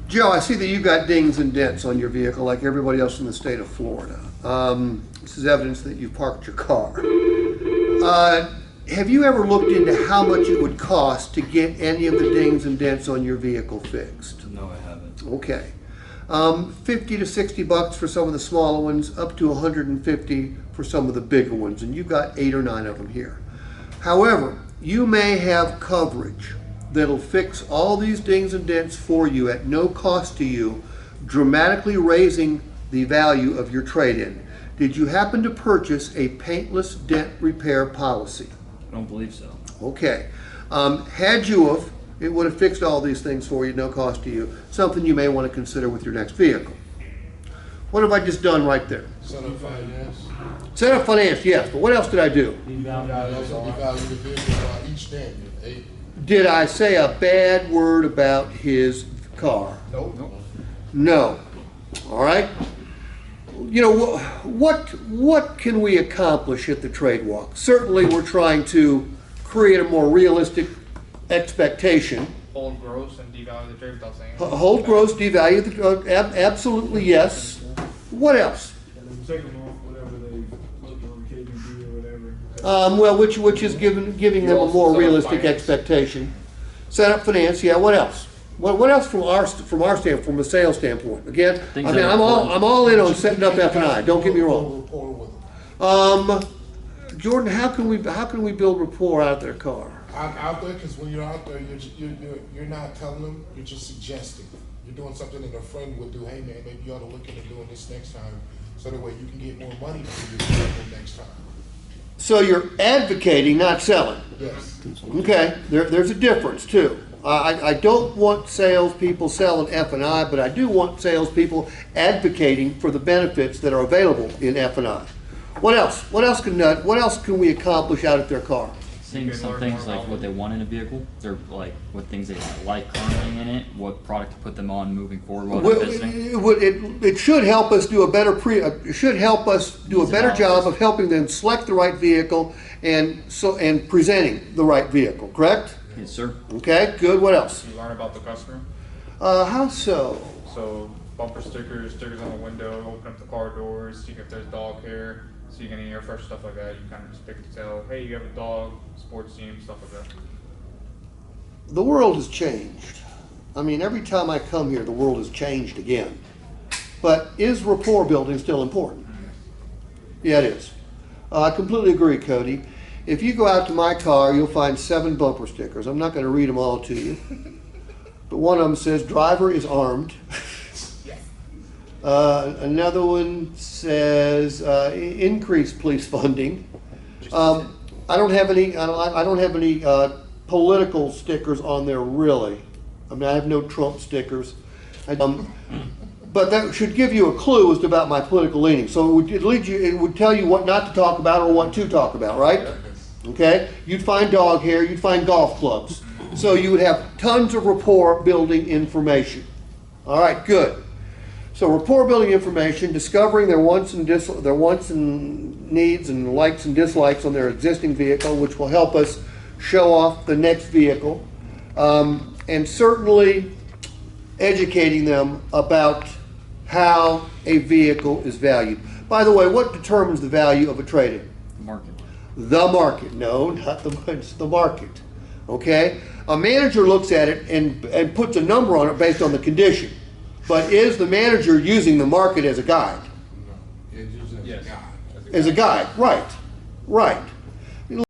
Joe, I see that you've got dings and dents on your vehicle like everybody else in the state of Florida. This is evidence that you parked your car. Have you ever looked into how much it would cost to get any of the dings and dents on your vehicle fixed? No, I haven't. Okay. 50 to 60 bucks for some of the smaller ones, up to 150 for some of the bigger ones, and you've got 8 or 9 of them here. However, you may have coverage that'll fix all these dings and dents for you at no cost to you, dramatically raising the value of your trade-in. Did you happen to purchase a paintless dent repair policy? I don't believe so. Okay. Had you have, it would have fixed all these things for you, no cost to you. Something you may want to consider with your next vehicle. What have I just done right there? Set up finance. Set up finance, yes, but what else did I do? Devalue the vehicle by each dent. Did I say a bad word about his car? Nope. No. All right. You know, what can we accomplish at the trade walk? Certainly we're trying to create a more realistic expectation. Hold gross and devalue the trade without saying it. Hold gross, devalue the, absolutely yes. What else? Take them off, whatever they look on KBD or whatever. Well, which is giving them a more realistic expectation. Set up finance, yeah. What else? What else from our standpoint, from a sales standpoint? Again, I mean, I'm all in on setting up F&I. Don't get me wrong. Rapport with them. Jordan, how can we build rapport out of their car? Out there, because when you're out there, you're not telling them. You're just suggesting. You're doing something that a friend would do. Hey man, maybe you ought to look into doing this next time, so that way you can get more money for your vehicle next time. So you're advocating, not selling. Yes. Okay, there's a difference too. I don't want salespeople selling F&I, but I do want salespeople advocating for the benefits that are available in F&I. What else? What else can we accomplish out at their car? Seeing some things like what they want in a vehicle, they're like what things they like currently in it, what product to put them on moving forward while they're visiting. It should help us do a better job of helping them select the right vehicle and presenting the right vehicle. Correct? Yes, sir. Okay. Good. What else? You learn about the customer. How so? So bumper stickers on the window, open up the car doors, see if there's dog hair, so you can air fresh stuff like that. You kind of just pick to tell, hey, you have a dog, sports team, stuff like that. The world has changed. I mean, every time I come here, the world has changed again. But is rapport building still important? Yeah, it is. I completely agree, Cody. If you go out to my car, you'll find 7 bumper stickers. I'm not going to read them all to you. But one of them says, driver is armed. Another one says, increase police funding. I don't have any political stickers on there, really. I mean, I have no Trump stickers. But that should give you a clue as to about my political leaning. So it would tell you what not to talk about or what to talk about, right? Okay? You'd find dog hair, you'd find golf clubs. So you would have tons of rapport building information. All right, good. So rapport building information, discovering their wants and needs and likes and dislikes on their existing vehicle, which will help us show off the next vehicle, and certainly educating them about how a vehicle is valued. By the way, what determines the value of a trade-in? The market. The market. No, not it's the market. Okay? A manager looks at it and puts a number on it based on the condition. But is the manager using the market as a guide? It's used as a guide. As a guide, right, right.